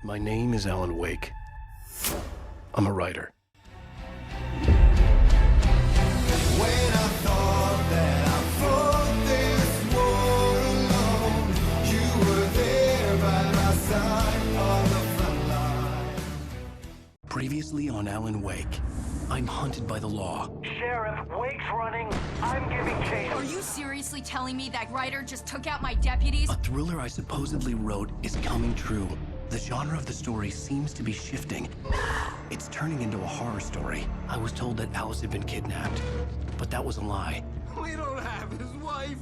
My name is Alan Wake. I'm a writer. When I thought that I fought this war alone, you were there by my side on the front line. Previously on Alan Wake, I'm hunted by the law. Sheriff, Wake's running. I'm giving chase. Are you seriously telling me that writer just took out my deputies? A thriller I supposedly wrote is coming true. The genre of the story seems to be shifting. It's turning into a horror story. I was told that Alice had been kidnapped, but that was a lie. We don't have his wife.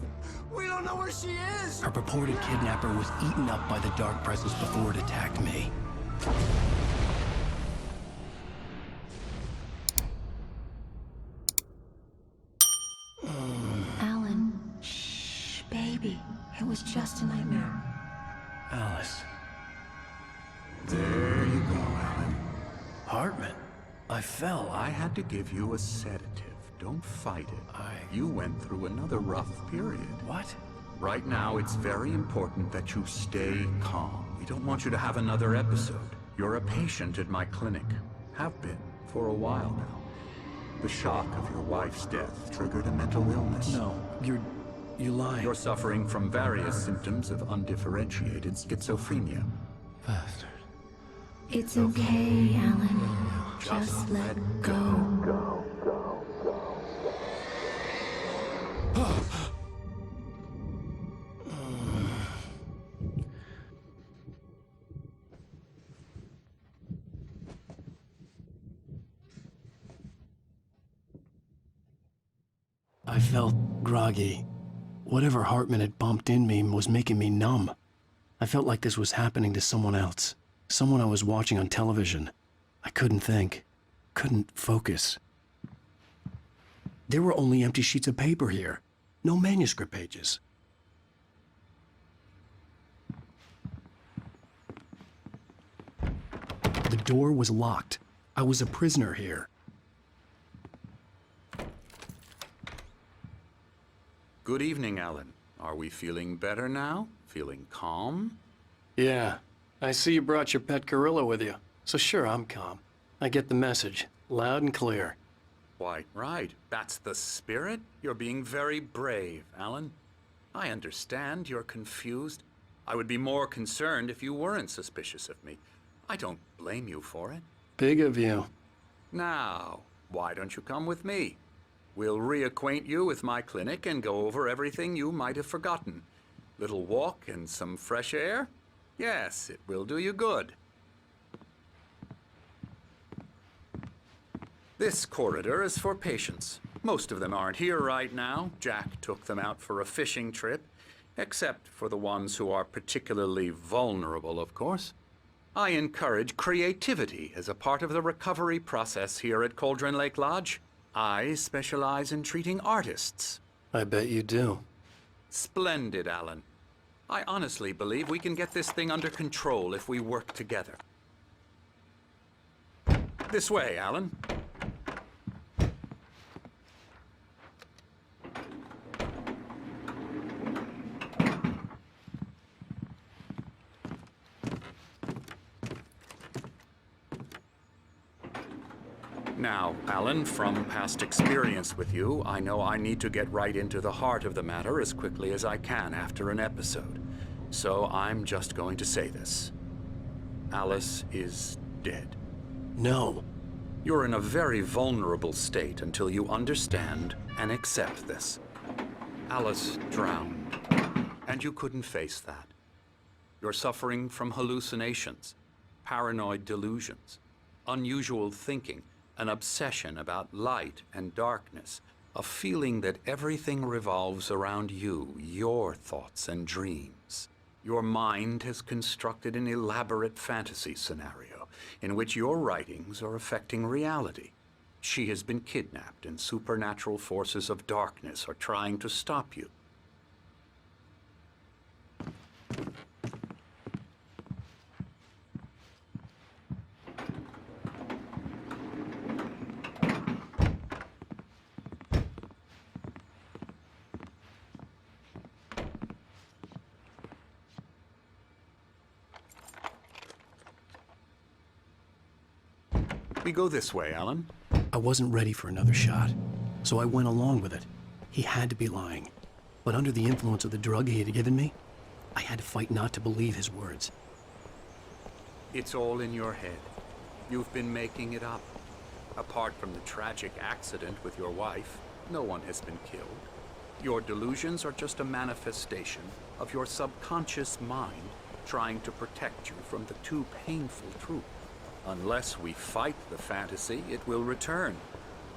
We don't know where she is. Her purported kidnapper was eaten up by the dark presence before it attacked me. Alan, shh, baby. It was just a nightmare. Alice. There you go, Alan. Hartman. I fell. I had to give you a sedative. Don't fight it. You went through another rough period. What? Right now, it's very important that you stay calm. We don't want you to have another episode. You're a patient at my clinic. Have been for a while now. The shock of your wife's death triggered a mental illness. No, you lie. You're suffering from various symptoms of undifferentiated schizophrenia. Bastard. It's okay, Alan. Just let go. I felt groggy. Whatever Hartman had bumped in me was making me numb. I felt like this was happening to someone else. Someone I was watching on television. I couldn't think. Couldn't focus. There were only empty sheets of paper here. No manuscript pages. The door was locked. I was a prisoner here. Good evening, Alan. Are we feeling better now? Feeling calm? Yeah. I see you brought your pet gorilla with you. So sure, I'm calm. I get the message. Loud and clear. Quite right. That's the spirit. You're being very brave, Alan. I understand you're confused. I would be more concerned if you weren't suspicious of me. I don't blame you for it. Big of you. Now, why don't you come with me? We'll reacquaint you with my clinic and go over everything you might have forgotten. Little walk and some fresh air? Yes, it will do you good. This corridor is for patients. Most of them aren't here right now. Jack took them out for a fishing trip, except for the ones who are particularly vulnerable, of course. I encourage creativity as a part of the recovery process here at Cauldron Lake Lodge. I specialize in treating artists. I bet you do. Splendid, Alan. I honestly believe we can get this thing under control if we work together. This way, Alan. Now, Alan, from past experience with you, I know I need to get right into the heart of the matter as quickly as I can after an episode. So I'm just going to say this. Alice is dead. No. You're in a very vulnerable state until you understand and accept this. Alice drowned, and you couldn't face that. You're suffering from hallucinations, paranoid delusions, unusual thinking, an obsession about light and darkness, a feeling that everything revolves around you, your thoughts and dreams. Your mind has constructed an elaborate fantasy scenario in which your writings are affecting reality. She has been kidnapped and supernatural forces of darkness are trying to stop you. We go this way, Alan. I wasn't ready for another shot, so I went along with it. He had to be lying. But under the influence of the drug he had given me, I had to fight not to believe his words. It's all in your head. You've been making it up. Apart from the tragic accident with your wife, no one has been killed. Your delusions are just a manifestation of your subconscious mind trying to protect you from the too painful truth. Unless we fight the fantasy, it will return.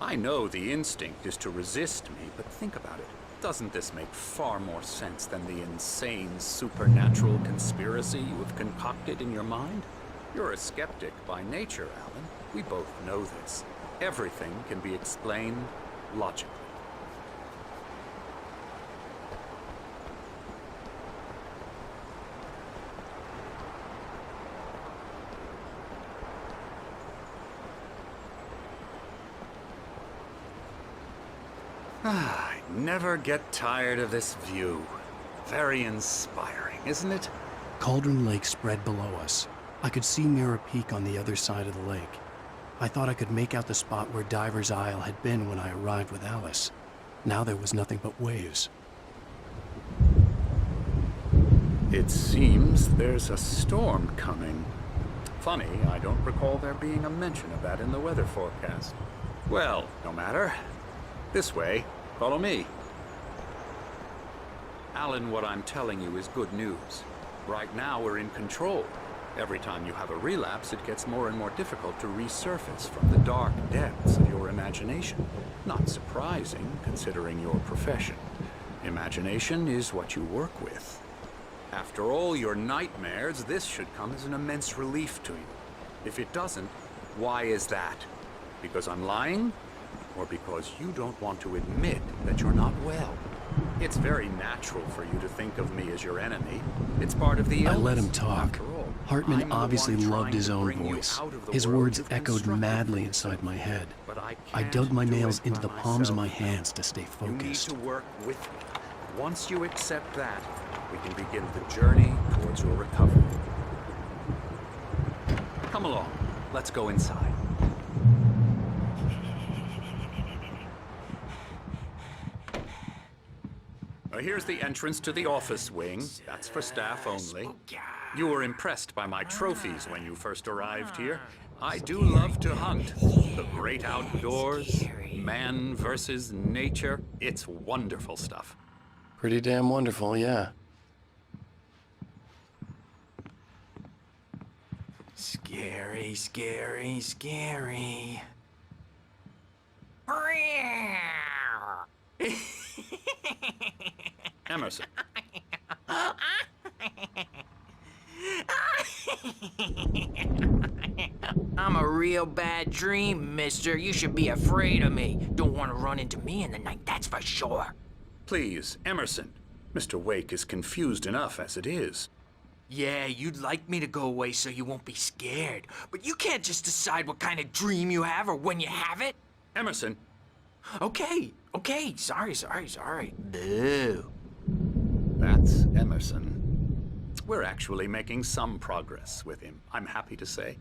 I know the instinct is to resist me, but think about it. Doesn't this make far more sense than the insane supernatural conspiracy you have concocted in your mind? You're a skeptic by nature, Alan. We both know this. Everything can be explained logically. I never get tired of this view. Very inspiring, isn't it? Cauldron Lake spread below us. I could see Mirror Peak on the other side of the lake. I thought I could make out the spot where Diver's Isle had been when I arrived with Alice. Now there was nothing but waves. It seems there's a storm coming. Funny, I don't recall there being a mention of that in the weather forecast. Well, no matter. This way. Follow me. Alan, what I'm telling you is good news. Right now, we're in control. Every time you have a relapse, it gets more and more difficult to resurface from the dark depths of your imagination. Not surprising, considering your profession. Imagination is what you work with. After all your nightmares, this should come as an immense relief to you. If it doesn't, why is that? Because I'm lying? Or because you don't want to admit that you're not well? It's very natural for you to think of me as your enemy. It's part of the illness. I let him talk. After all, Hartman I'm the obviously one loved trying his to own bring you voice. out of the His world words you've echoed constructed madly for inside yourself. my head. But I I can't dug my do nails it into by the palms of my myself. hands to stay You need focused. to work with me. Once you accept that, we can begin the journey towards your recovery. Come along. Let's go inside. Here's the entrance to the office wing. That's for staff only. You were impressed by my trophies when you first arrived here. I do love to hunt. The great outdoors, man versus nature. It's wonderful stuff. Pretty damn wonderful, yeah. Scary, scary, scary. Emerson. I'm a real bad dream, mister. You should be afraid of me. Don't want to run into me in the night, that's for sure. Please, Emerson. Mr. Wake is confused enough as it is. Yeah, you'd like me to go away so you won't be scared. But you can't just decide what kind of dream you have or when you have it. Emerson. Okay, sorry. Boo. That's Emerson. We're actually making some progress with him, I'm happy to say.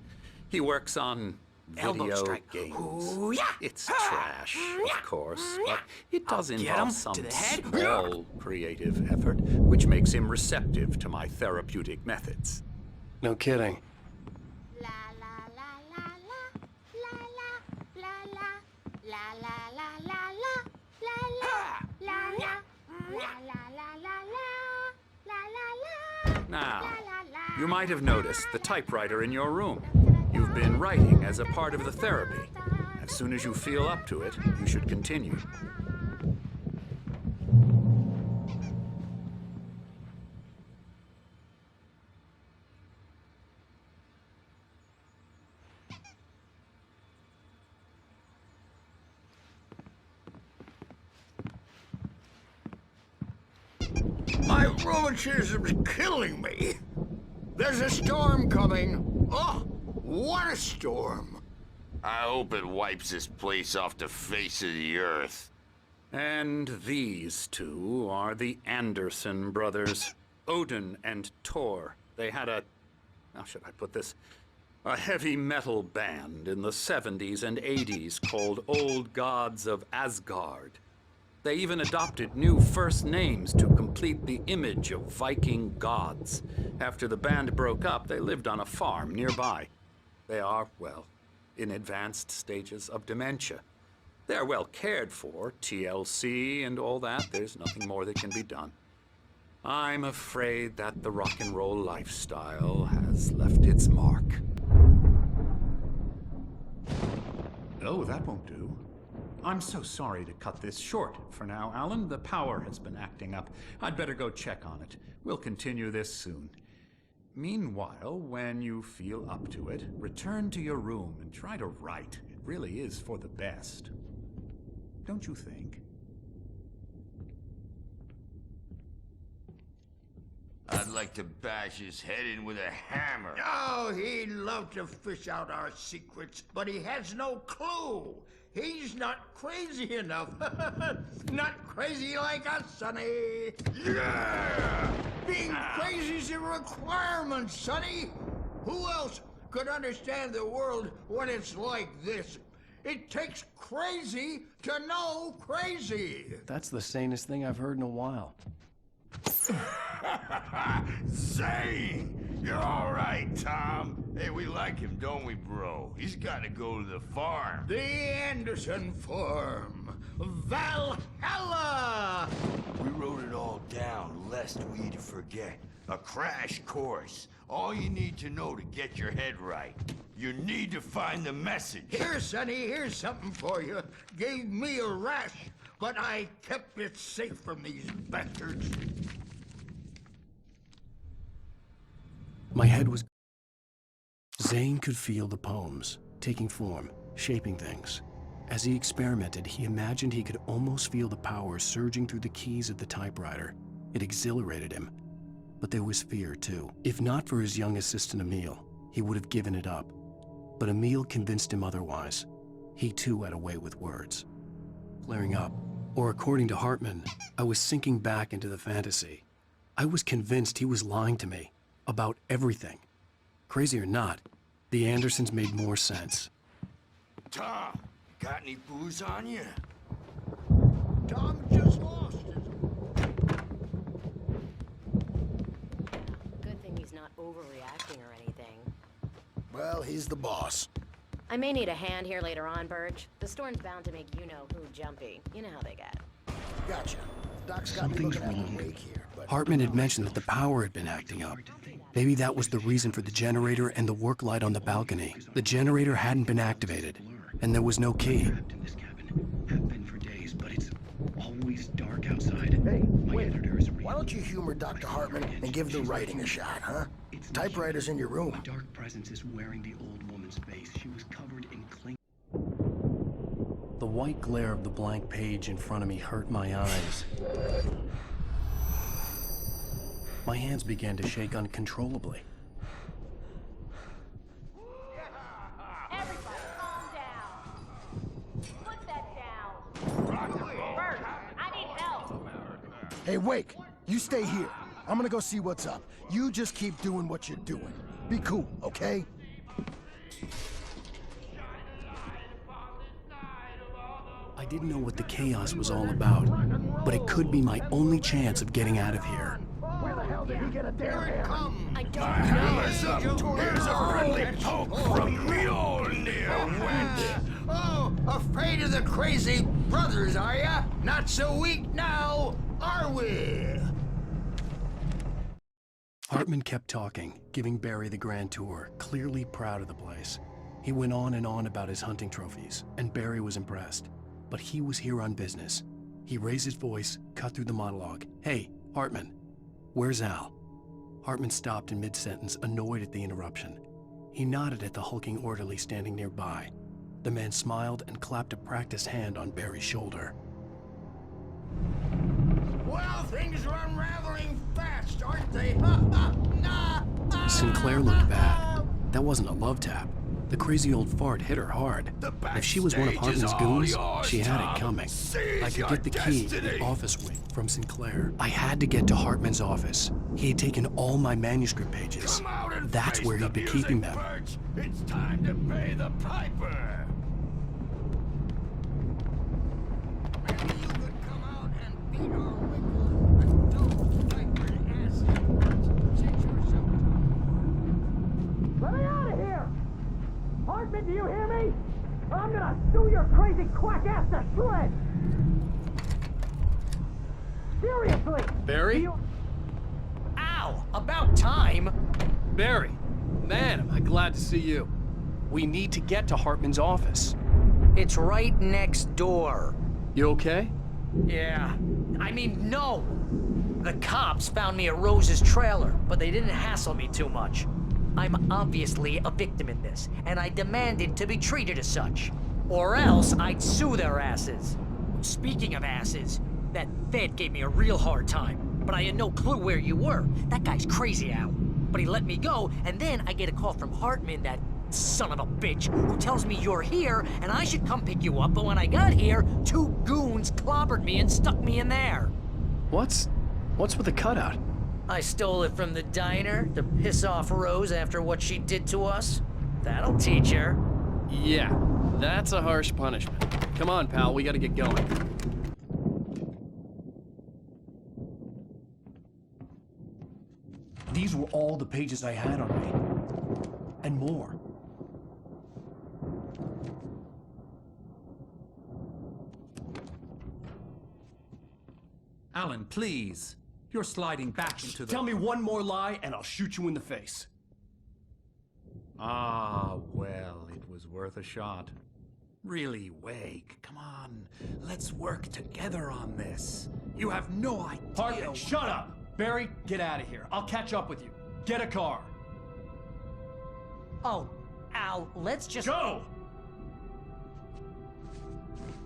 He works on Elbow video strike. games. Ooh, yeah. It's trash, of course, but it does I'll get involve him some to the head. small creative effort, which makes him receptive to my therapeutic methods. No kidding. La la la la la la la la la la la la la la la. Now, you might have noticed the typewriter in your room. You've been writing as a part of the therapy. As soon as you feel up to it, you should continue. My rheumatism's killing me. There's a storm coming. Oh, what a storm. I hope it wipes this place off the face of the earth. And these two are the Anderson brothers, Odin and Tor. They had a... How should I put this? A heavy metal band in the 70s and 80s called Old Gods of Asgard. They even adopted new first names to complete the image of Viking gods. After the band broke up, they lived on a farm nearby. They are, well, in advanced stages of dementia. They're well cared for, TLC and all that. There's nothing more that can be done. I'm afraid that the rock and roll lifestyle has left its mark. Oh, that won't do. I'm so sorry to cut this short for now, Alan. The power has been acting up. I'd better go check on it. We'll continue this soon. Meanwhile, when you feel up to it, return to your room and try to write. It really is for the best. Don't you think? I'd like to bash his head in with a hammer. Oh, he'd love to fish out our secrets, but he has no clue. He's not crazy enough. Not crazy like us, Sonny. Yeah! Being crazy's a requirement, Sonny. Who else could understand the world when it's like this? It takes crazy to know crazy. That's the sanest thing I've heard in a while. Zane! You're all right, Tom. Hey, we like him, don't we, bro? He's got to go to the farm. The Anderson Farm. Valhalla! We wrote it all down, lest we forget. A crash course. All you need to know to get your head right. You need to find the message. Here, Sonny, here's something for you. Gave me a rash, but I kept it safe from these bastards. My head was... Zane could feel the poems, taking form, shaping things. As he experimented, he imagined he could almost feel the power surging through the keys of the typewriter. It exhilarated him. But there was fear, too. If not for his young assistant Emil, he would have given it up. But Emil convinced him otherwise. He too had a way with words. Flaring up, or according to Hartman, I was sinking back into the fantasy. I was convinced he was lying to me. About everything. Crazy or not, the Andersons made more sense. Tom, got any booze on you? Tom just lost his... Good thing he's not overreacting or anything. Well, he's the boss. I may need a hand here later on, Burge. The storm's bound to make you-know-who jumpy. You know how they get. Gotcha. Doc's got me looking at the wake here, but... Hartman had mentioned that the power had been acting up. Maybe that was the reason for the generator and the work light on the balcony. The generator hadn't been activated, and there was no key. In this cabin, have been for days, but it's always dark outside. Hey, wait. Why don't you humor Dr. Hartman and give the writing a shot, huh? Typewriter's in your room. A dark presence is wearing the old woman's face. She was covered in cling. The white glare of the blank page in front of me hurt my eyes. My hands began to shake uncontrollably. Everybody, calm down. Put that down. Bert, I need help. Hey, Wake, you stay here. I'm gonna go see what's up. You just keep doing what you're doing. Be cool, okay? I didn't know what the chaos was all about, but it could be my only chance of getting out of here. Where the hell did he get a damn hammer? I don't know. Here's a friendly poke from Mjolnir, wet. Oh, afraid of the crazy brothers, are ya? Not so weak now, are we? Hartman kept talking, giving Barry the grand tour, clearly proud of the place. He went on and on about his hunting trophies, and Barry was impressed. But he was here on business. He raised his voice, cut through the monologue. Hey, Hartman, where's Al? Hartman stopped in mid-sentence, annoyed at the interruption. He nodded at the hulking orderly standing nearby. The man smiled and clapped a practiced hand on Barry's shoulder. Well, things are unraveling fast, aren't they? Sinclair looked bad. That wasn't a love tap. The crazy old fart hit her hard. If she was one of Hartman's goons, she had it coming. I could get the key to the office wing from Sinclair. I had to get to Hartman's office. He had taken all my manuscript pages. That's where he'd been keeping them. It's time to pay the piper. Maybe you could come out and beat our wiggle with those diaper asses. Sit yourself. Let me out of here! Hartman, do you hear me? Or I'm gonna sue your crazy quack ass to shreds! Seriously! Barry? Ow! About time! Barry! Man, am I glad to see you. We need to get to Hartman's office. It's right next door. You okay? Yeah. I mean, no! The cops found me at Rose's trailer, but they didn't hassle me too much. I'm obviously a victim in this, and I demanded to be treated as such. Or else I'd sue their asses. Speaking of asses, that Fed gave me a real hard time, but I had no clue where you were. That guy's crazy, Al. But he let me go, and then I get a call from Hartman, that son of a bitch, who tells me you're here, and I should come pick you up, but when I got here, 2 goons clobbered me and stuck me in there. What's with the cutout? I stole it from the diner to piss off Rose after what she did to us. That'll teach her. Yeah, that's a harsh punishment. Come on, pal, we gotta get going. These were all the pages I had on me. And more. Alan, please. You're sliding back into the... Tell me one more lie and I'll shoot you in the face. Ah, well, it was worth a shot. Really, Wake, come on. Let's work together on this. You have no idea... Hartman, shut up! Barry, get out of here. I'll catch up with you. Get a car. Oh, Al, let's just... Go!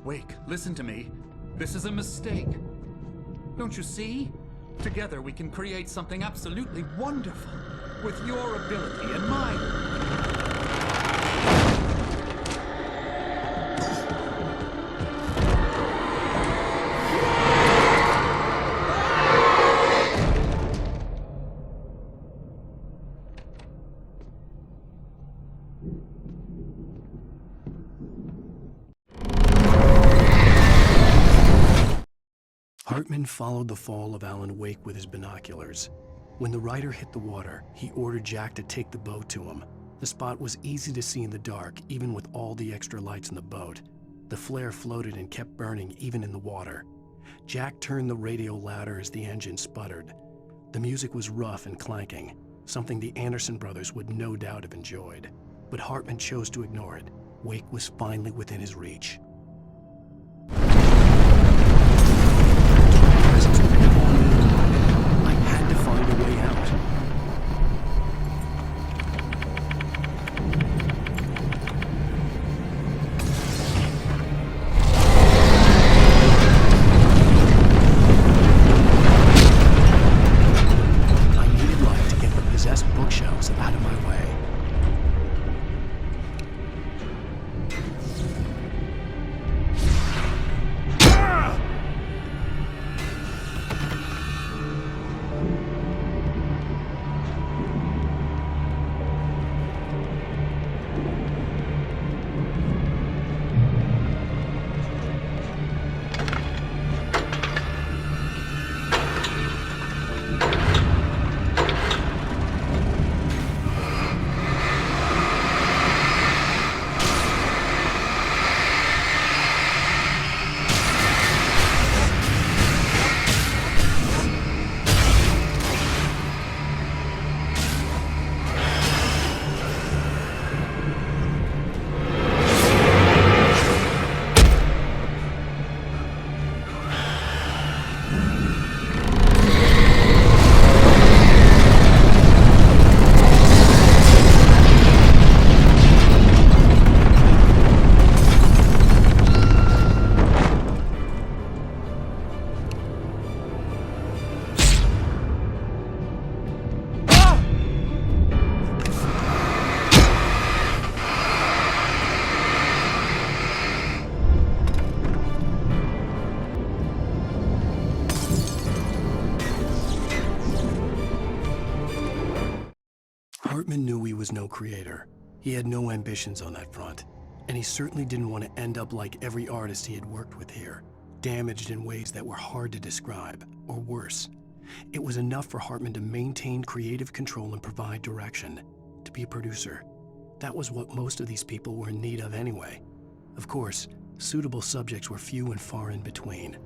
Wake, listen to me. This is a mistake. Don't you see? Together we can create something absolutely wonderful. With your ability and mine. Hartman followed the fall of Alan Wake with his binoculars. When the rider hit the water, he ordered Jack to take the boat to him. The spot was easy to see in the dark, even with all the extra lights in the boat. The flare floated and kept burning even in the water. Jack turned the radio louder as the engine sputtered. The music was rough and clanking, something the Anderson brothers would no doubt have enjoyed. But Hartman chose to ignore it. Wake was finally within his reach. I had to find a way out. I needed light to get the possessed bookshelves out of my way. no creator. He had no ambitions on that front. And he certainly didn't want to end up like every artist he had worked with here, damaged in ways that were hard to describe, or worse. It was enough for Hartman to maintain creative control and provide direction, to be a producer. That was what most of these people were in need of anyway. Of course, suitable subjects were few and far in between.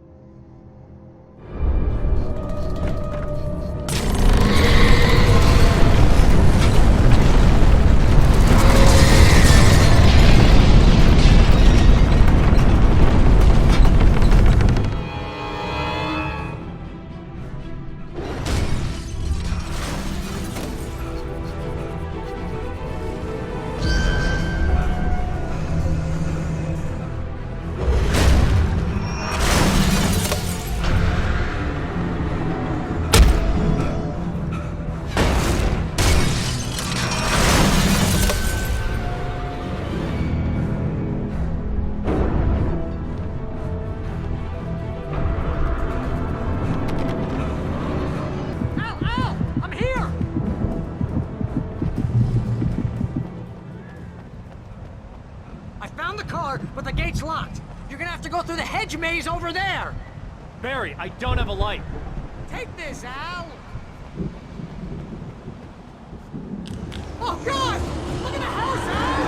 But the gate's locked. You're gonna have to go through the hedge maze over there. Barry, I don't have a light. Take this, Al. Oh, God! Look at the house, Al!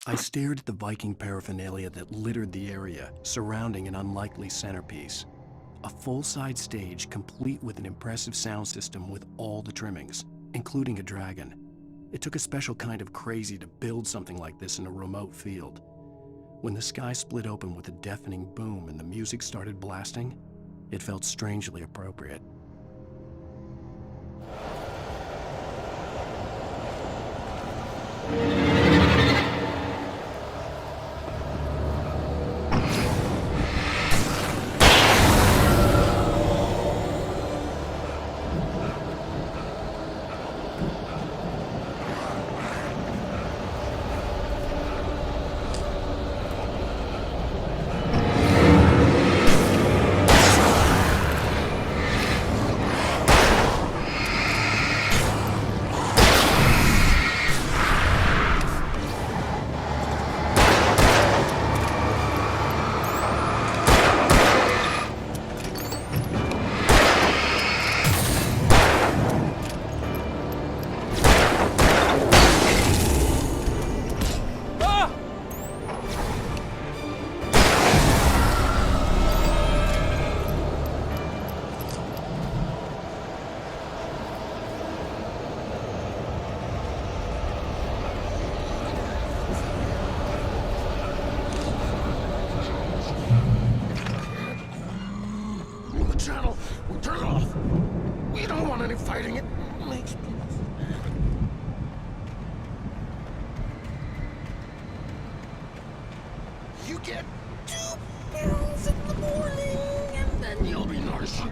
I stared at the Viking paraphernalia that littered the area, surrounding an unlikely centerpiece. A full-side stage complete with an impressive sound system with all the trimmings, including a dragon. It took a special kind of crazy to build something like this in a remote field. When the sky split open with a deafening boom and the music started blasting, it felt strangely appropriate. You get 2 pills in the morning, and then you'll be nice. You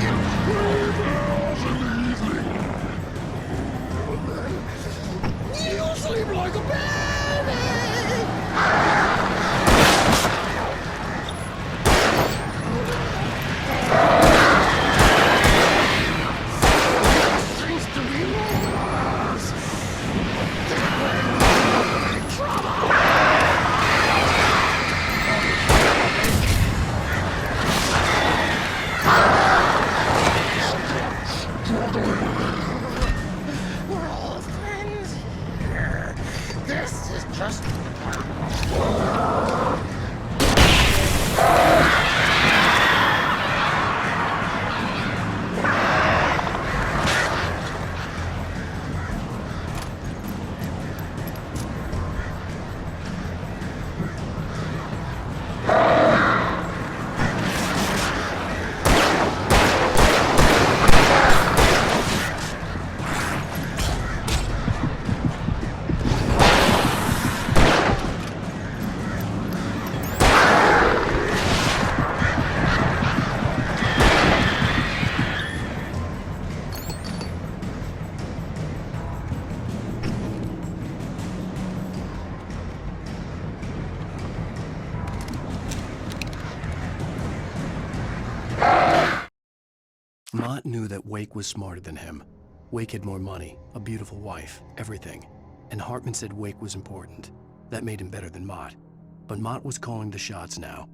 get 3 pills in the evening. And then you'll sleep like a baby. Mott knew that Wake was smarter than him. Wake had more money, a beautiful wife, everything. And Hartman said Wake was important. That made him better than Mott. But Mott was calling the shots now.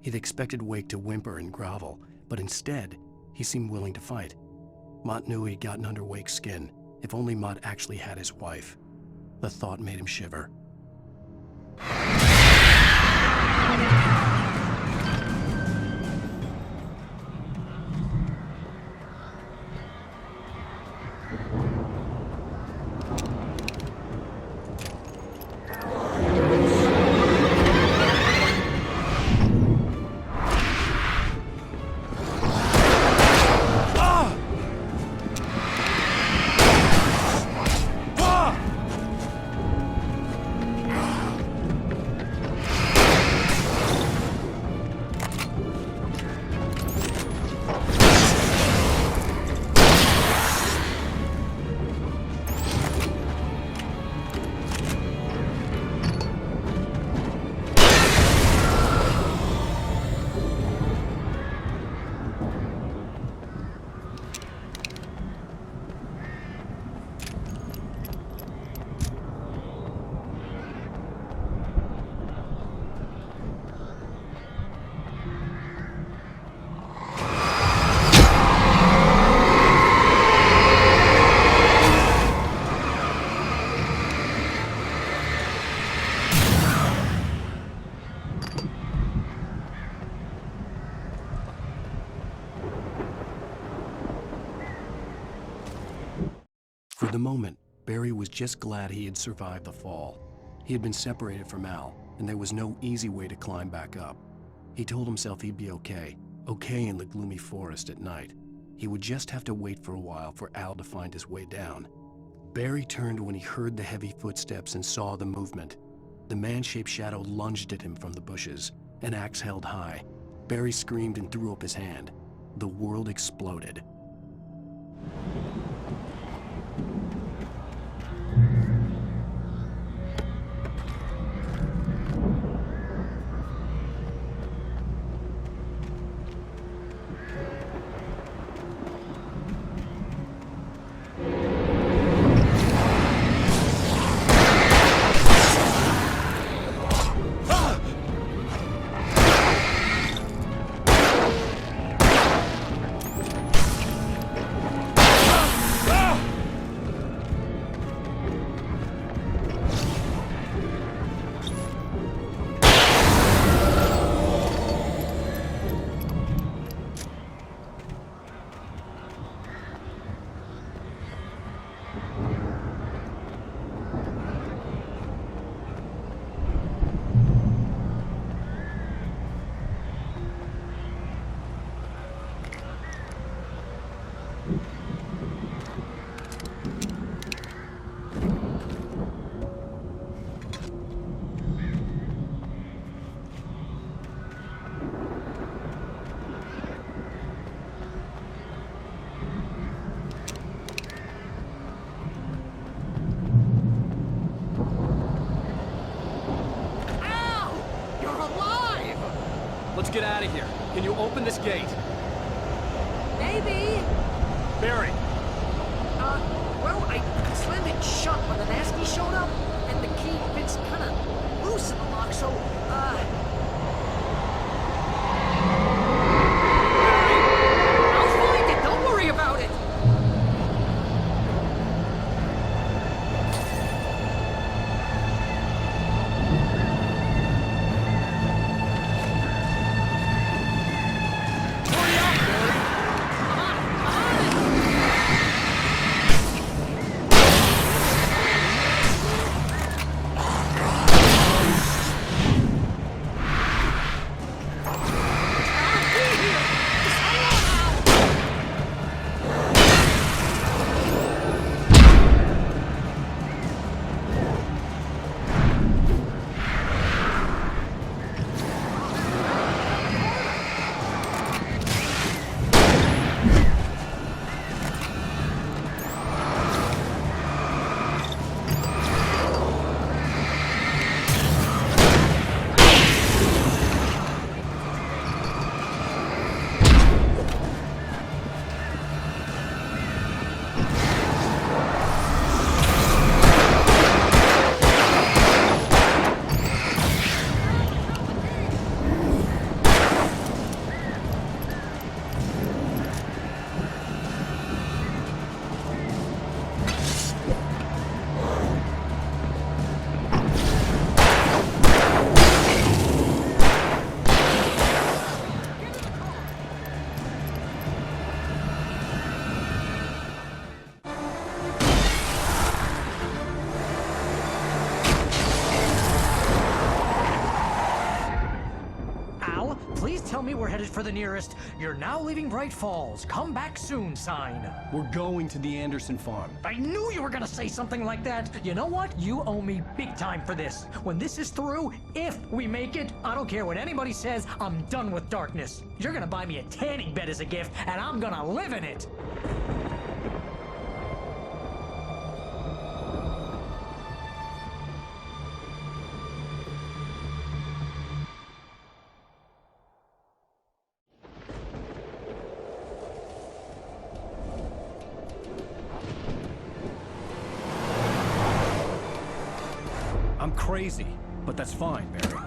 He'd expected Wake to whimper and grovel, but instead, he seemed willing to fight. Mott knew he'd gotten under Wake's skin. If only Mott actually had his wife. The thought made him shiver. For the moment, Barry was just glad he had survived the fall. He had been separated from Al, and there was no easy way to climb back up. He told himself he'd be okay in the gloomy forest at night. He would just have to wait for a while for Al to find his way down. Barry turned when he heard the heavy footsteps and saw the movement. The man-shaped shadow lunged at him from the bushes, an axe held high. Barry screamed and threw up his hand. The world exploded. Let's get out of here. Can you open this gate? Maybe. Barry. Well, I slammed it shut when the nasty showed up, and the key fits kind of loose in the lock, so, I'll find it, don't worry about it! Tell me we're headed for the nearest "You're now leaving Bright Falls. Come back soon" sign. We're going to the Anderson farm. I knew you were gonna say something like that. You know what? You owe me big time for this. When this is through, if we make it, I don't care what anybody says, I'm done with darkness. You're gonna buy me a tanning bed as a gift, and I'm gonna live in it. I'm crazy, but that's fine, Barry.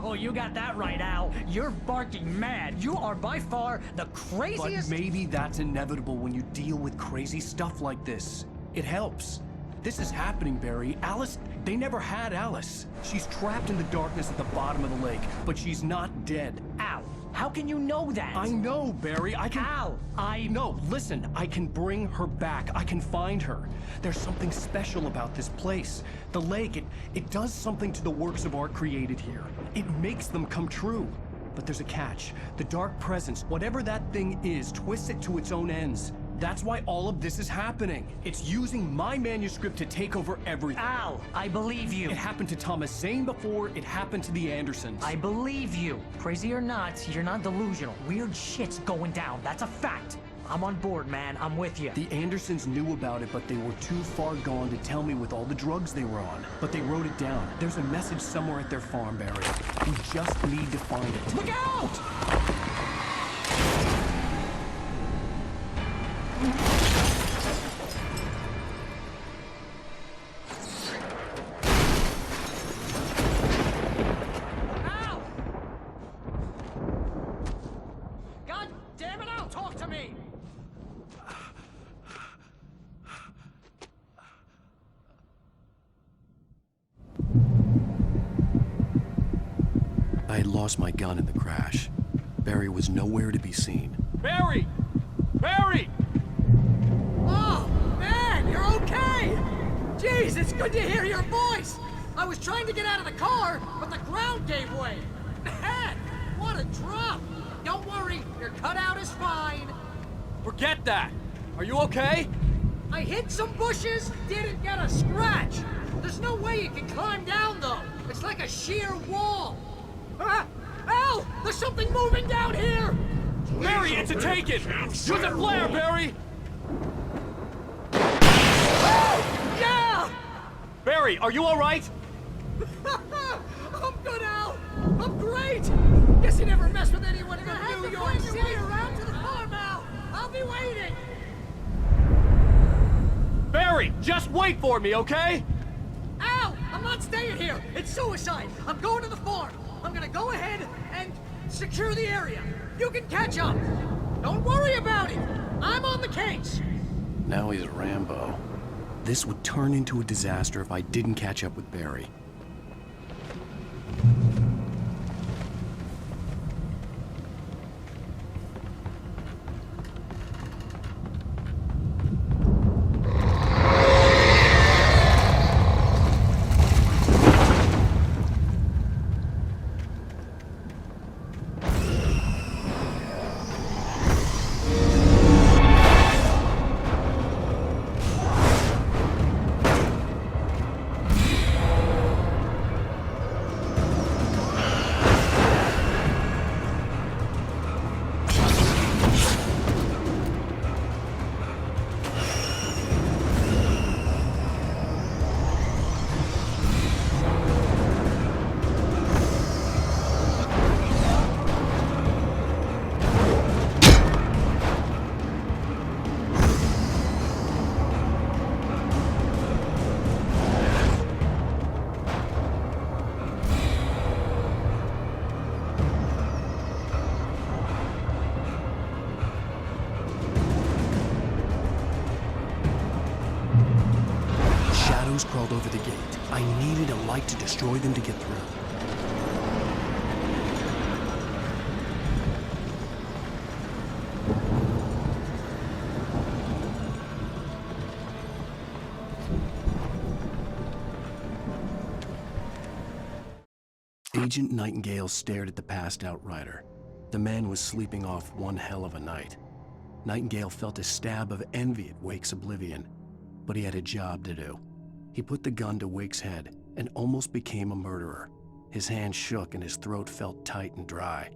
Oh, you got that right, Al. You're barking mad. You are by far the craziest... But maybe that's inevitable when you deal with crazy stuff like this. It helps. This is happening, Barry. Alice, they never had Alice. She's trapped in the darkness at the bottom of the lake, but she's not dead. Al, how can you know that? I know, Barry. I can... Al, No, listen. I can bring her back. I can find her. There's something special about this place. The lake, it does something to the works of art created here. It makes them come true. But there's a catch. The dark presence, whatever that thing is, twists it to its own ends. That's why all of this is happening. It's using my manuscript to take over everything. Al, I believe you. It happened to Thomas Zane before, it happened to the Andersons. I believe you. Crazy or not, you're not delusional. Weird shit's going down. That's a fact. I'm on board, man. I'm with you. The Andersons knew about it, but they were too far gone to tell me with all the drugs they were on. But they wrote it down. There's a message somewhere at their farm, Barry. We just need to find it. Look out! Al! God damn it, Al, talk to me! I had lost my gun in the crash. Barry was nowhere to be seen. Barry! Barry! Oh, man, you're okay! Jeez, it's good to hear your voice! I was trying to get out of the car, but the ground gave way. Man, what a drop! Don't worry, your cutout is fine. Forget that! Are you okay? I hit some bushes, didn't get a scratch. There's no way you can climb down, though. It's like a sheer wall. Ah! Al! There's something moving down here! Barry, it's a take-it! Use a flare, Barry! Yeah! Barry, are you all right? I'm good, Al! I'm great! guess you never mess with anyone from New York City. Around to the car now. I'll be waiting. Barry, just wait for me, okay? Al, I'm not staying here. It's suicide. I'm going to the farm. I'm gonna go ahead and secure the area. You can catch up. Don't worry about it. I'm on the case. Now he's Rambo. This would turn into a disaster if I didn't catch up with Barry. Crawled over the gate. I needed a light to destroy them to get through. Agent Nightingale stared at the passed-out rider. The man was sleeping off one hell of a night. Nightingale felt a stab of envy at Wake's oblivion, but he had a job to do. He put the gun to Wake's head and almost became a murderer. His hand shook and his throat felt tight and dry.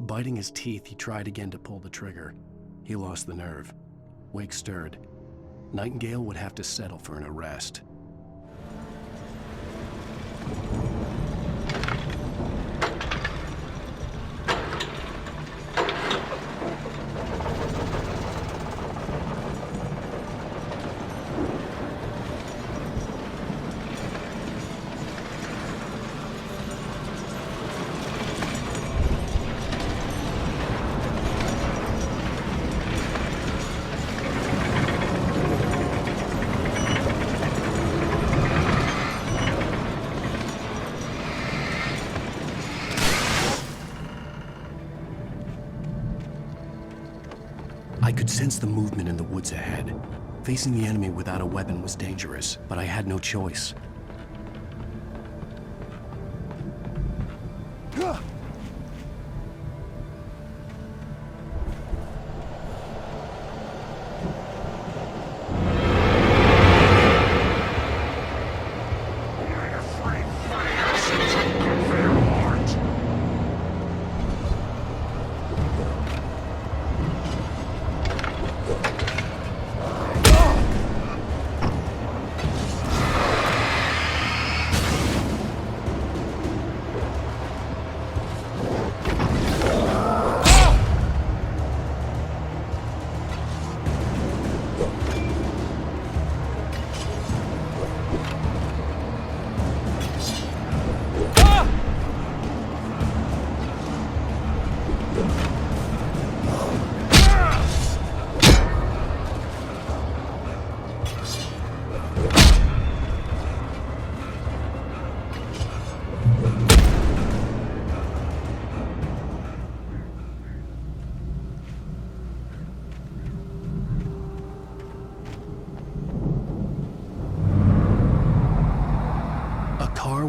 Biting his teeth, he tried again to pull the trigger. He lost the nerve. Wake stirred. Nightingale would have to settle for an arrest. I could sense the movement in the woods ahead. Facing the enemy without a weapon was dangerous, but I had no choice.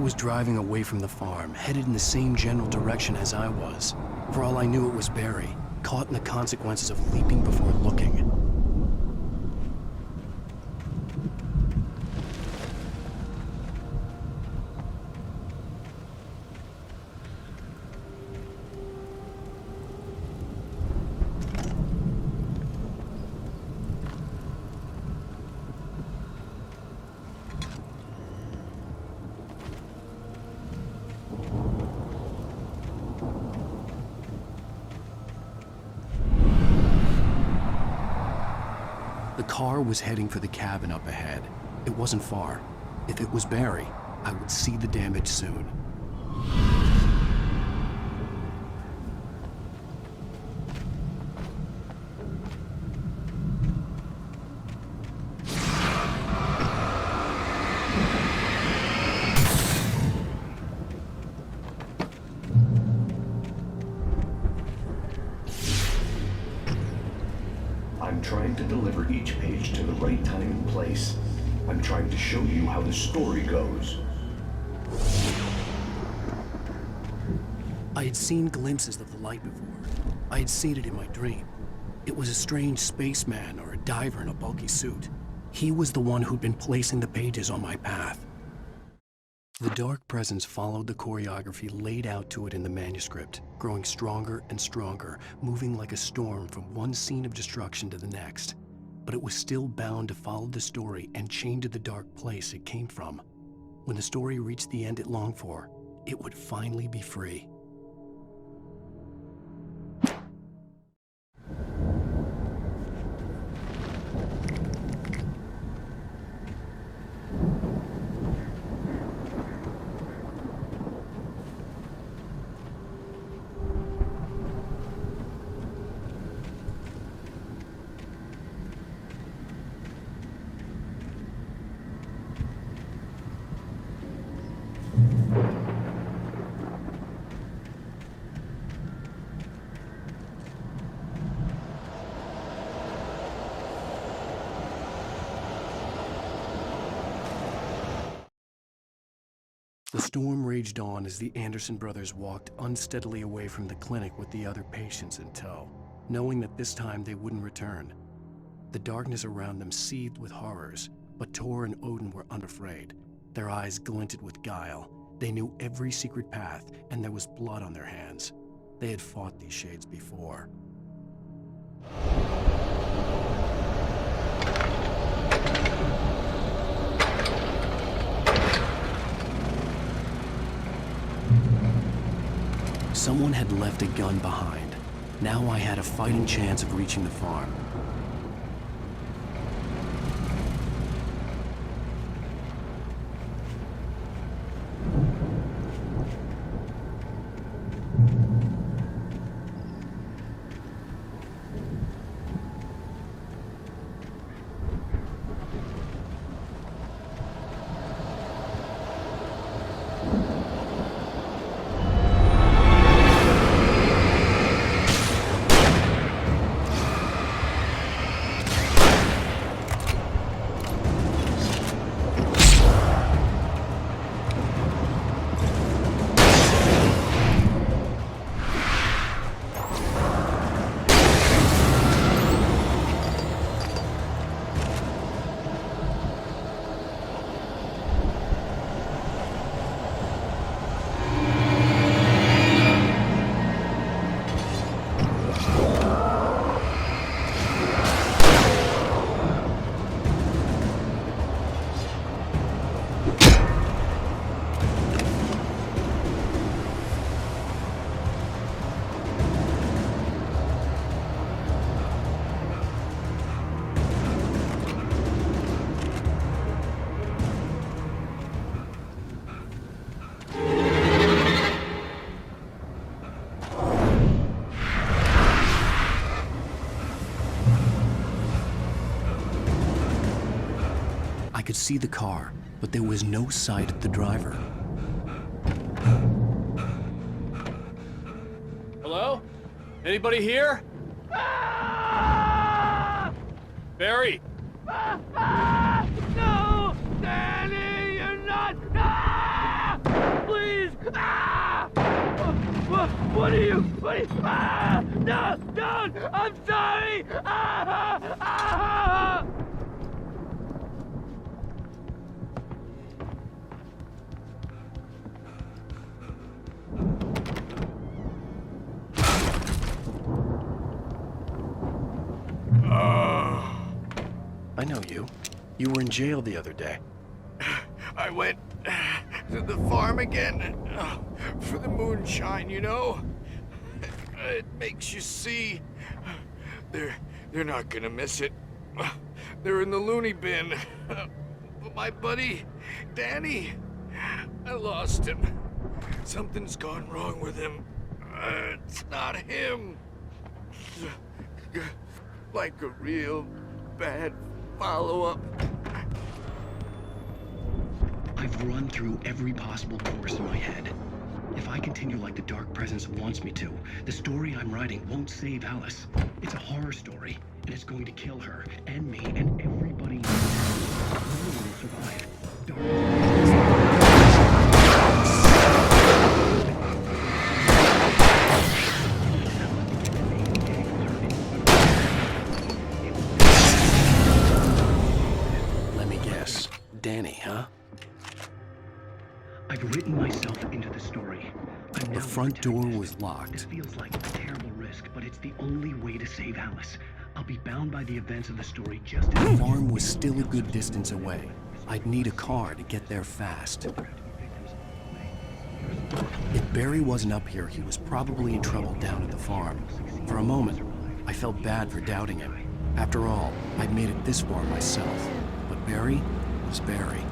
Was driving away from the farm, headed in the same general direction as I was. For all I knew, it was Barry, caught in the consequences of leaping before looking. car was heading for the cabin up ahead. It wasn't far. If it was Barry, I would see the damage soon. I'm trying to deliver each page to the right time and place. I'm trying to show you how the story goes. I had seen glimpses of the light before. I had seen it in my dream. It was a strange spaceman or a diver in a bulky suit. He was the one who'd been placing the pages on my path. The dark presence followed the choreography laid out to it in the manuscript, growing stronger and stronger, moving like a storm from one scene of destruction to the next. But it was still bound to follow the story and chained to the dark place it came from. When the story reached the end it longed for, it would finally be free. The storm raged on as the Anderson brothers walked unsteadily away from the clinic with the other patients in tow, knowing that this time they wouldn't return. The darkness around them seethed with horrors, but Tor and Odin were unafraid. Their eyes glinted with guile. They knew every secret path, and there was blood on their hands. They had fought these shades before. Someone had left a gun behind. Now I had a fighting chance of reaching the farm. I could see the car, but there was no sight of the driver. Hello? Anybody here? Barry! No! Danny, you're not! Please! What are you? No! Don't! I'm sorry! I know you. You were in jail the other day. I went to the farm again for the moonshine, you know? It makes you see. They're not gonna miss it. They're in the loony bin. But my buddy, Danny, I lost him. Something's gone wrong with him. It's not him. Like a real bad follow-up. I've run through every possible course in my head. If I continue like the Dark Presence wants me to, the story I'm writing won't save Alice. It's a horror story, and it's going to kill her, and me, and everybody in the world. No one will survive. Let me guess. Danny, huh? I've written myself into the story. The front door was locked. This feels like a terrible risk, but it's the only way to save Alice. I'll be bound by the events of the story just as... The farm was still a good distance away. I'd need a car to get there fast. If Barry wasn't up here, he was probably in trouble down at the farm. For a moment, I felt bad for doubting him. After all, I'd made it this far myself. But Barry was Barry.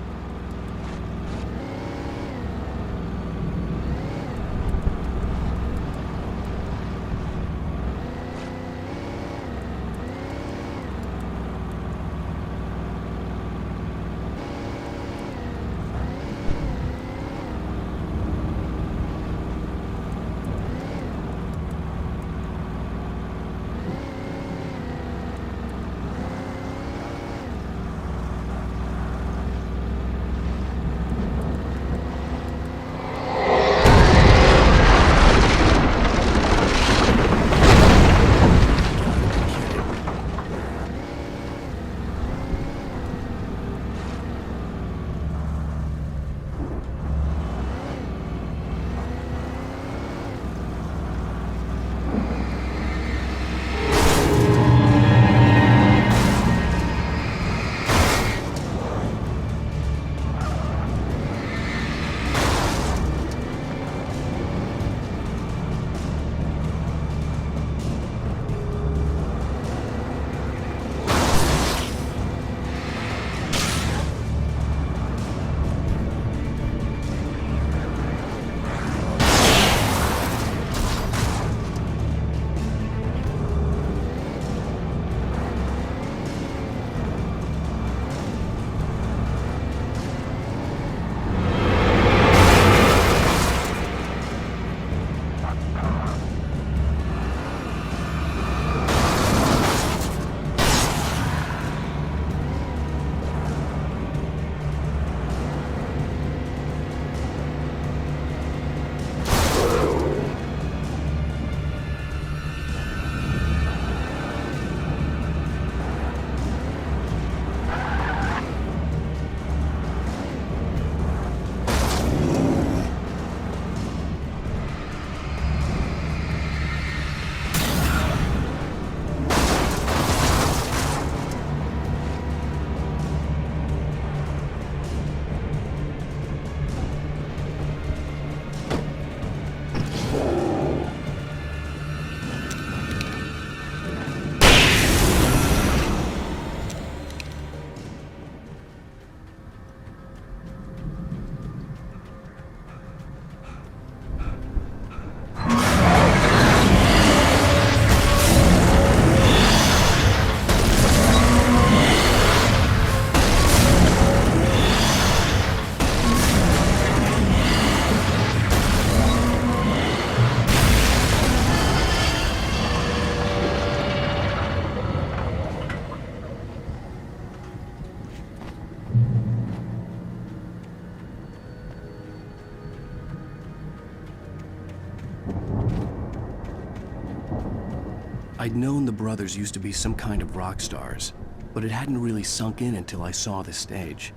I'd known the brothers used to be some kind of rock stars, but it hadn't really sunk in until I saw the stage.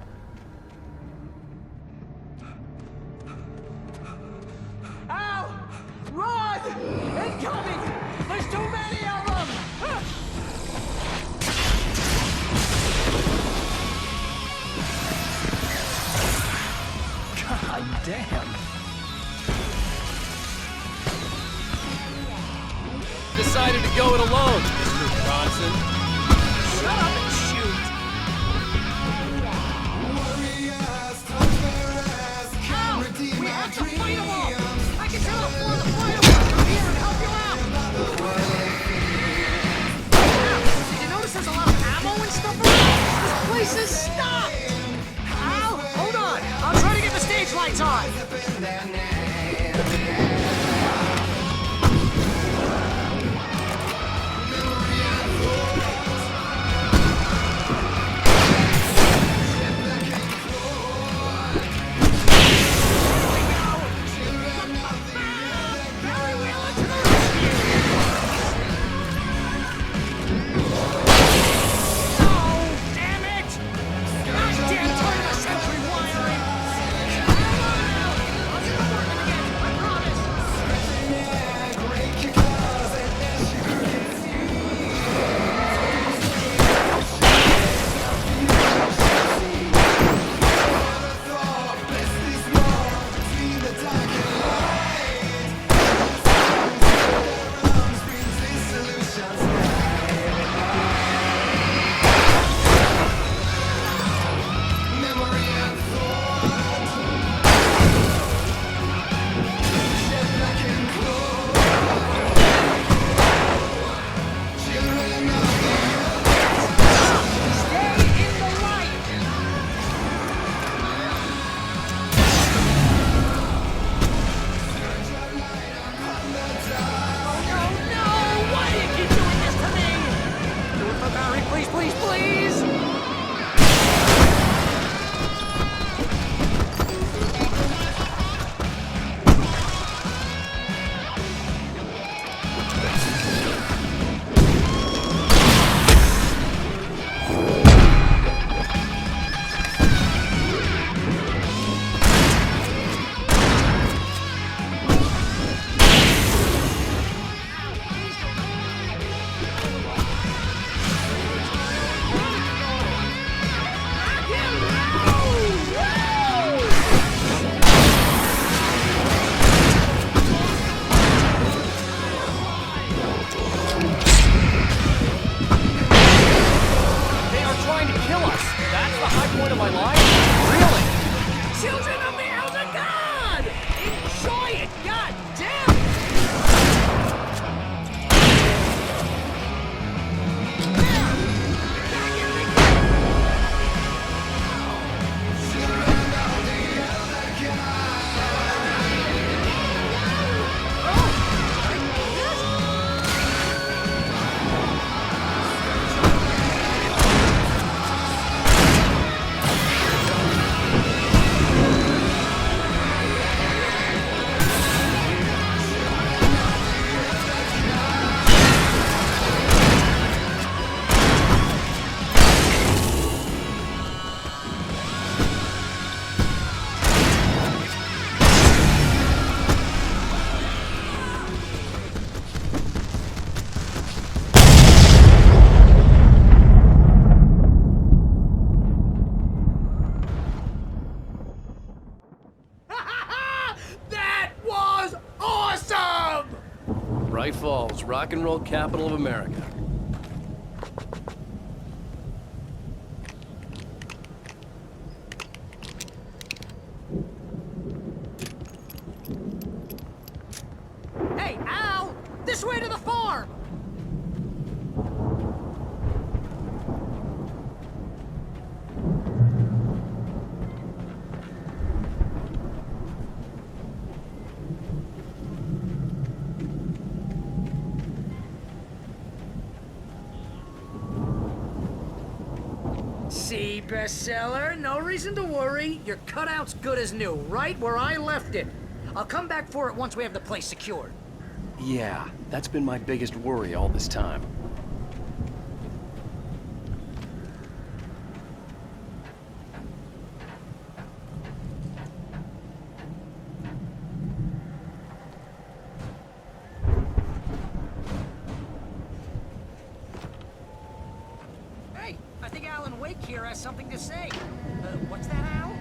Ow! Run! Incoming! There's too many of them! God damn. Decided to go it alone, Mr. Bronson. Shut up and shoot! time! Falls, rock and roll capital of America. Hey, Al! This way to the farm! See, bestseller? No reason to worry. Your cutout's good as new, right where I left it. I'll come back for it once we have the place secured. Yeah, that's been my biggest worry all this time. Hey, I think Alan Wake here has something to say. What's that, Al?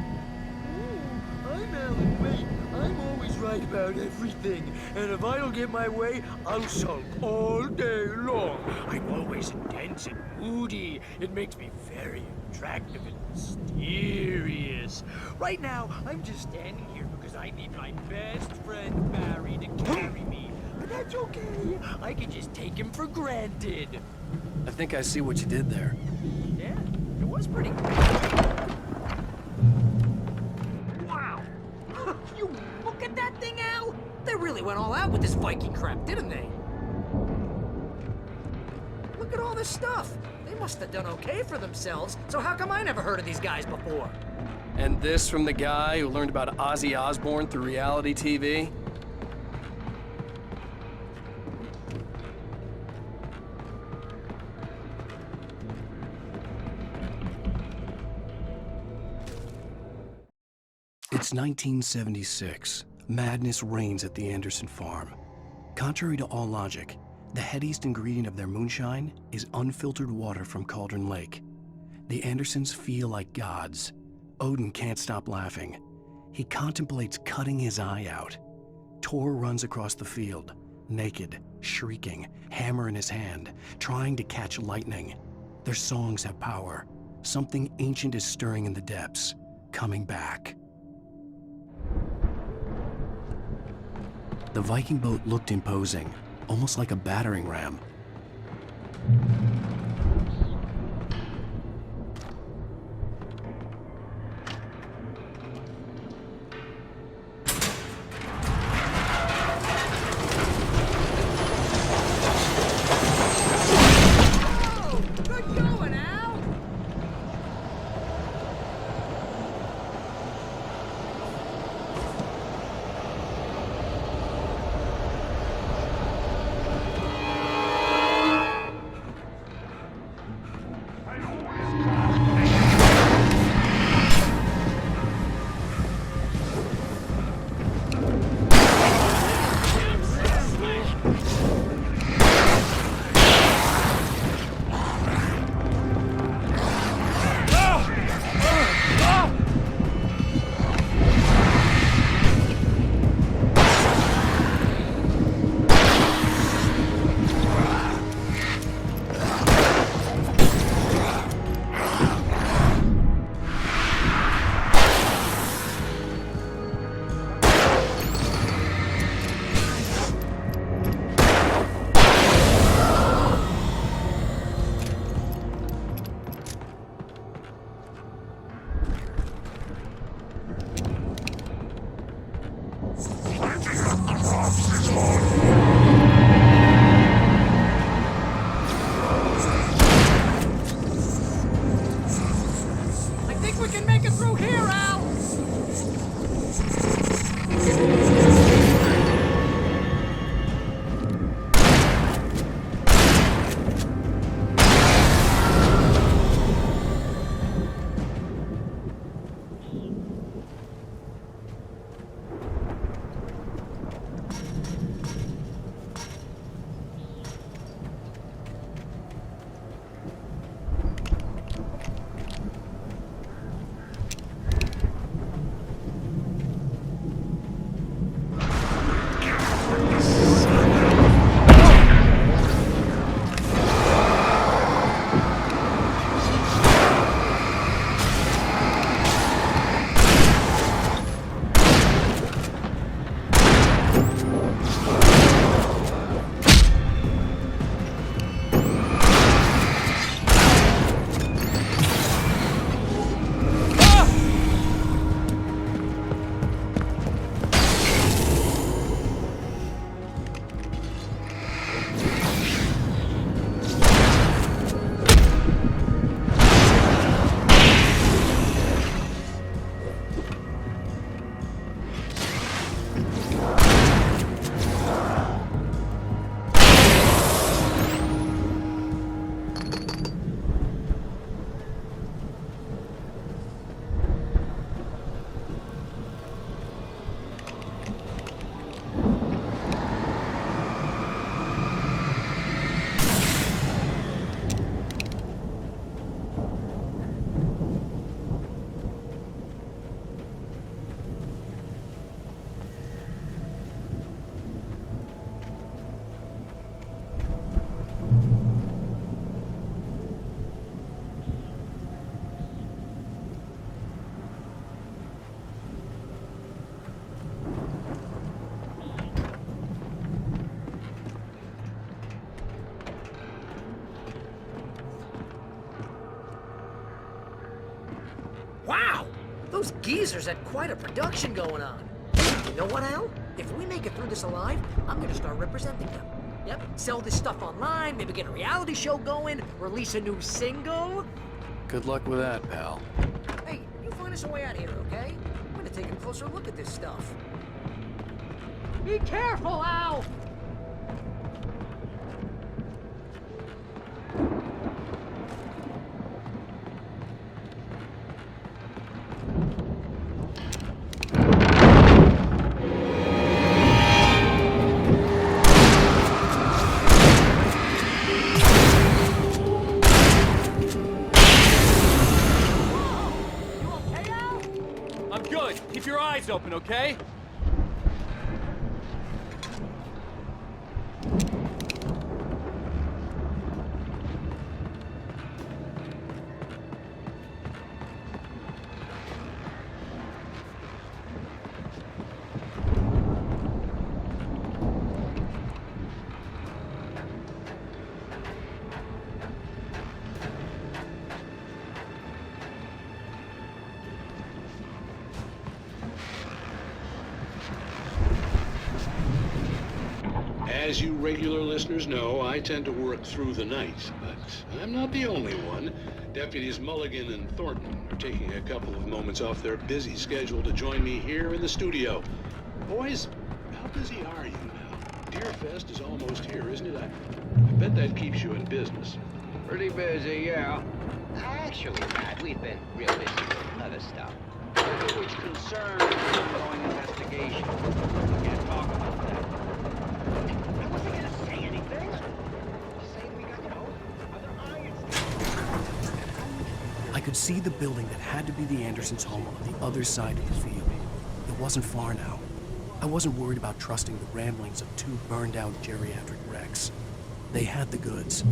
I'm Alan Wake. I'm always right about everything. And if I don't get my way, I'll sulk all day long. I'm always intense and moody. It makes me very attractive and mysterious. Right now, I'm just standing here because I need my best friend Barry to carry me. But that's okay. I can just take him for granted. I think I see what you did there. Yeah, it was pretty cool. Wow. went all out with this Viking crap, didn't they? Look at all this stuff. They must have done okay for themselves, so how come I never heard of these guys before? And this from the guy who learned about Ozzy Osbourne through reality TV? It's 1976. Madness reigns at the Anderson farm. Contrary to all logic, the headiest ingredient of their moonshine is unfiltered water from Cauldron Lake. The Andersons feel like gods. Odin can't stop laughing. He contemplates cutting his eye out. Tor runs across the field, naked, shrieking, hammer in his hand, trying to catch lightning. Their songs have power. Something ancient is stirring in the depths, coming back. The Viking boat looked imposing, almost like a battering ram. Wow! Those geezers had quite a production going on. You know what, Al? If we make it through this alive, I'm gonna start representing them. Yep, sell this stuff online, maybe get a reality show going, release a new single. Good luck with that, pal. Hey, you find us a way out of here, okay? I'm gonna take a closer look at this stuff. Be careful, Al! I'm good. Keep your eyes open, okay? As you regular listeners know, I tend to work through the night, but I'm not the only one. Deputies Mulligan and Thornton are taking a couple of moments off their busy schedule to join me here in the studio. Boys, how busy are you now? Deerfest is almost here, isn't it? I bet that keeps you in business. Pretty busy, yeah. Actually, Matt, we've been real busy with other stuff. Which concerns the ongoing investigation. We can't talk about that. I wasn't gonna say anything. Just saying we got, other irons. I could see the building that had to be the Andersons' home on the other side of the field. It wasn't far now. I wasn't worried about trusting the ramblings of two burned-out geriatric wrecks. They had the goods.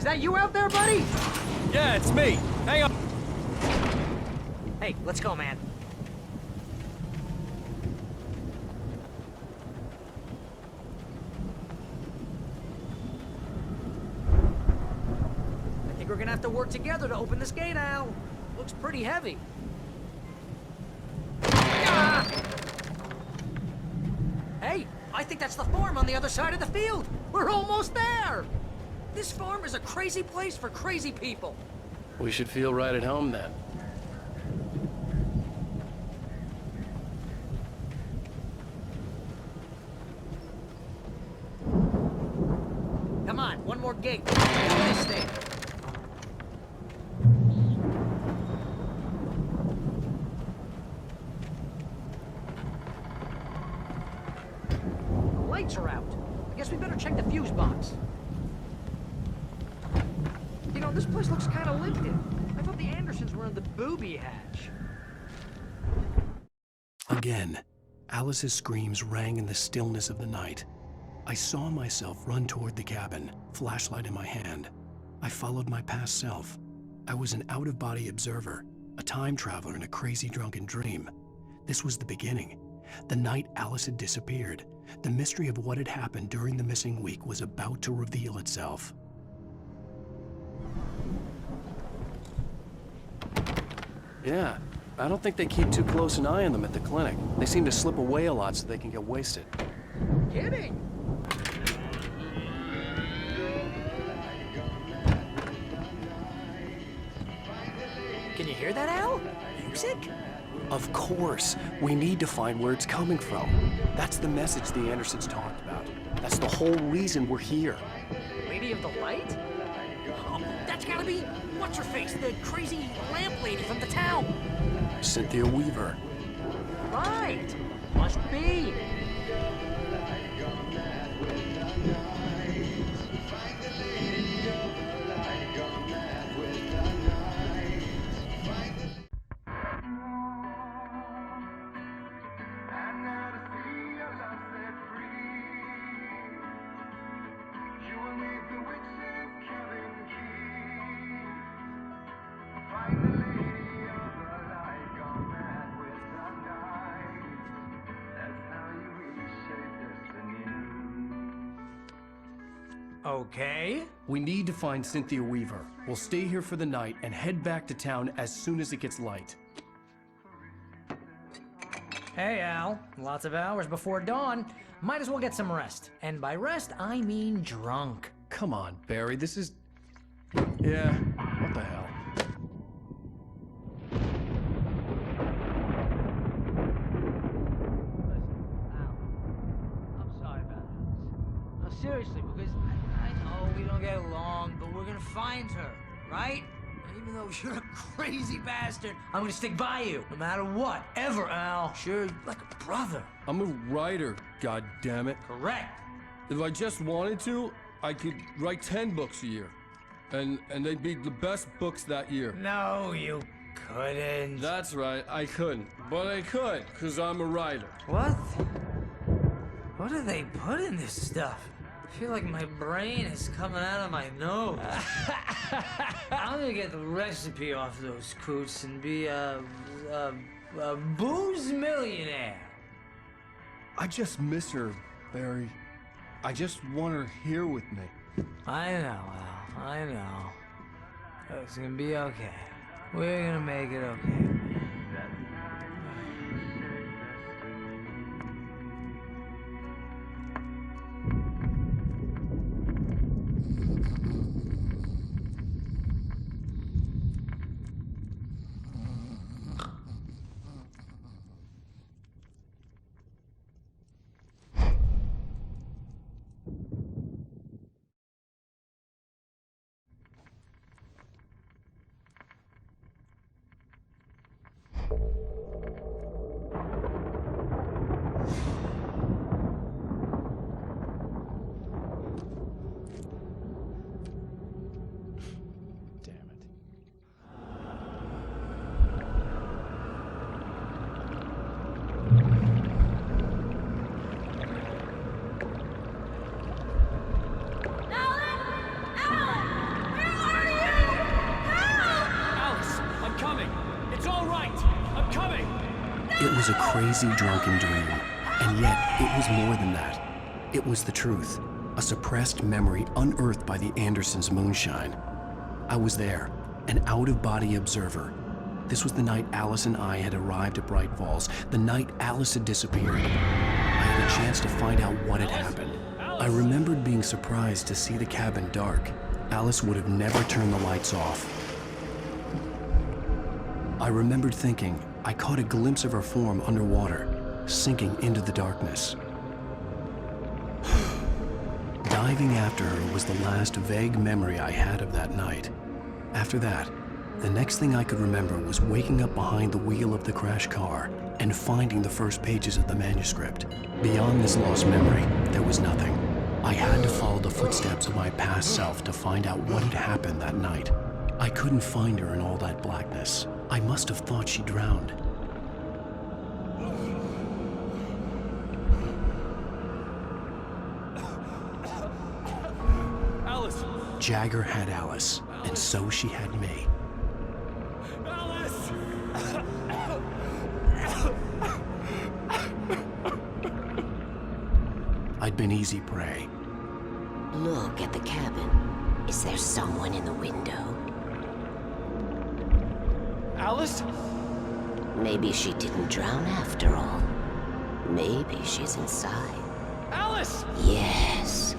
that you out there, buddy? Yeah, it's me. Hang on. Hey, let's go, man. I think we're gonna have to work together to open this gate, Al. Looks pretty heavy. Ah! Hey, I think that's the farm on the other side of the field. We're almost there. This farm is a crazy place for crazy people. We should feel right at home then. Come on, one more gate. This thing. The lights are out. I guess we better check the fuse box. You know, this place looks kind of lifted. I thought the Andersons were in the booby hatch. Again, Alice's screams rang in the stillness of the night. I saw myself run toward the cabin, flashlight in my hand. I followed my past self. I was an out-of-body observer, a time traveler in a crazy drunken dream. This was the beginning. The night Alice had disappeared. The mystery of what had happened during the missing week was about to reveal itself. Yeah, I don't think they keep too close an eye on them at the clinic. They seem to slip away a lot so they can get wasted. Kidding. Can you hear that, Al? Music? Of course. We need to find where it's coming from. That's the message the Andersons talked about. That's the whole reason we're here. Lady of the Light? Oh, that's gotta be what's-her-face, the crazy lamp lady from the town. Cynthia Weaver. Right. Must be. Okay. We need to find Cynthia Weaver. We'll stay here for the night and head back to town as soon as it gets light. Hey, Al. Lots of hours before dawn. Might as well get some rest. And by rest, I mean drunk. Come on, Barry, this is... Yeah, what the hell? I'm sorry about this. No, seriously, because I know we don't get along, but we're gonna find her, right? And even though you're a crazy bastard, I'm gonna stick by you, no matter what, ever, Al. Sure, like a brother. I'm a writer, goddammit. Correct. If I just wanted to, I could write 10 books a year. And they'd be the best books that year. No, you couldn't. That's right, I couldn't. But I could, because I'm a writer. What? What do they put in this stuff? I feel like my brain is coming out of my nose. I'm gonna get the recipe off those coots and be a booze millionaire. I just miss her, Barry. I just want her here with me. I know, Al. I know. It's gonna be okay. We're gonna make it okay. was a crazy, drunken dream, and yet it was more than that. It was the truth, a suppressed memory unearthed by the Andersons' moonshine. I was there, an out-of-body observer. This was the night Alice and I had arrived at Bright Falls, the night Alice had disappeared. I had a chance to find out what had happened. I remembered being surprised to see the cabin dark. Alice would have never turned the lights off. I remembered thinking I caught a glimpse of her form underwater, sinking into the darkness. Diving after her was the last vague memory I had of that night. After that, the next thing I could remember was waking up behind the wheel of the crashed car and finding the first pages of the manuscript. Beyond this lost memory, there was nothing. I had to follow the footsteps of my past self to find out what had happened that night. I couldn't find her in all that blackness. I must have thought she drowned. Alice! Jagger had Alice, and so she had me. Alice! I'd been easy prey. Look at the cabin. Is there someone in the window? Alice? Maybe she didn't drown after all. Maybe she's inside. Alice! Yes.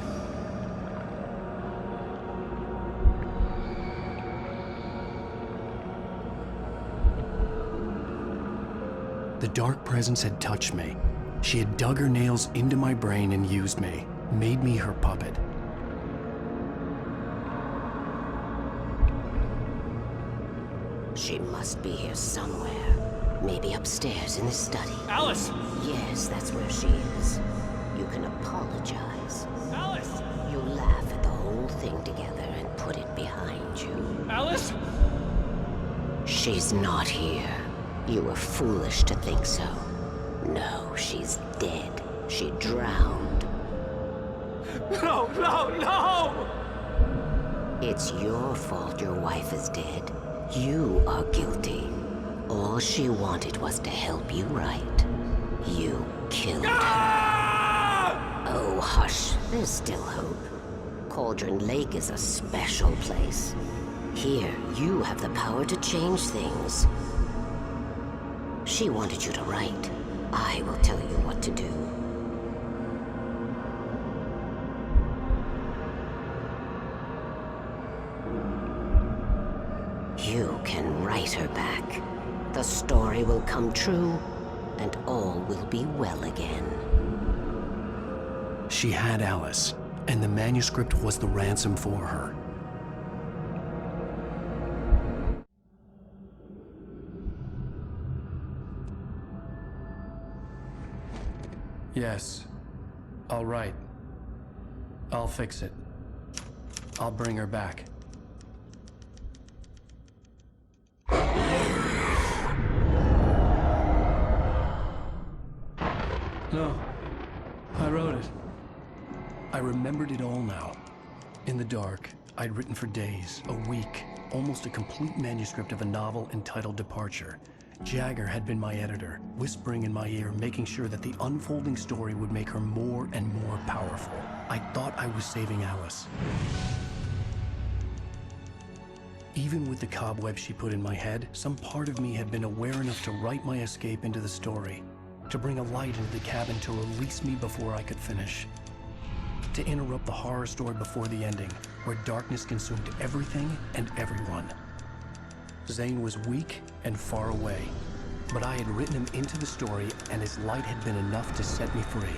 The dark presence had touched me. She had dug her nails into my brain and used me, made me her puppet. She must be here somewhere. Maybe upstairs in the study. Alice! Yes, that's where she is. You can apologize. Alice! You laugh at the whole thing together and put it behind you. Alice! She's not here. You were foolish to think so. No, she's dead. She drowned. No, no, no! It's your fault your wife is dead. You are guilty. All she wanted was to help you right. You killed her. Oh, hush. There's still hope. Cauldron Lake is a special place. Here, you have the power to change things. She wanted you to write. I will tell you what to do. You can write her back. The story will come true, and all will be well again. She had Alice, and the manuscript was the ransom for her. Yes. All right. I'll fix it. I'll bring her back. No. I wrote it. I remembered it all now. In the dark, I'd written for days, a week, almost a complete manuscript of a novel entitled Departure. Jagger had been my editor, whispering in my ear, making sure that the unfolding story would make her more and more powerful. I thought I was saving Alice. Even with the cobweb she put in my head, some part of me had been aware enough to write my escape into the story, to bring a light into the cabin to release me before I could finish, to interrupt the horror story before the ending, where darkness consumed everything and everyone. Zane was weak and far away, but I had written him into the story, and his light had been enough to set me free.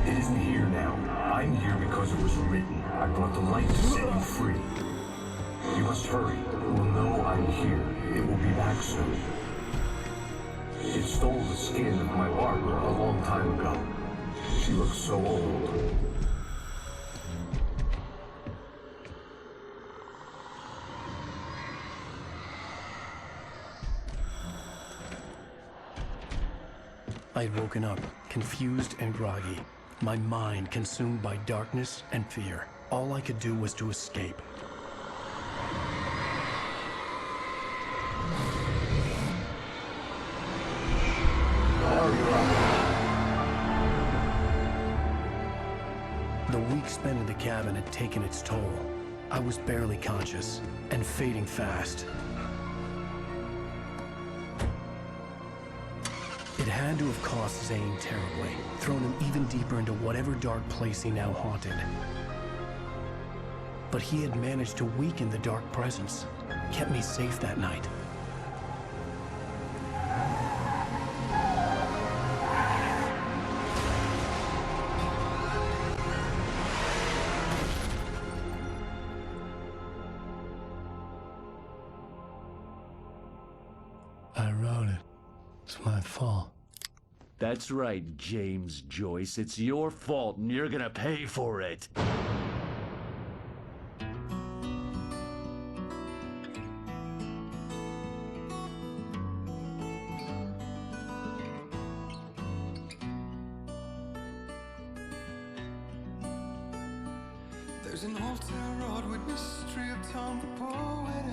It isn't here now. I'm here because it was written. I brought the light to set you free. You must hurry. It will know I'm here. It will be back soon. It stole the skin of my Barbara a long time ago. She looks so old. I'd woken up, confused and groggy, my mind consumed by darkness and fear. All I could do was to escape. The week spent in the cabin had taken its toll. I was barely conscious and fading fast. It had to have cost Zane terribly, thrown him even deeper into whatever dark place he now haunted. But he had managed to weaken the dark presence, kept me safe that night. I wrote it. It's my fault. That's right, James Joyce. It's your fault, and you're gonna pay for it. There's an old town road with mystery of Tom the poet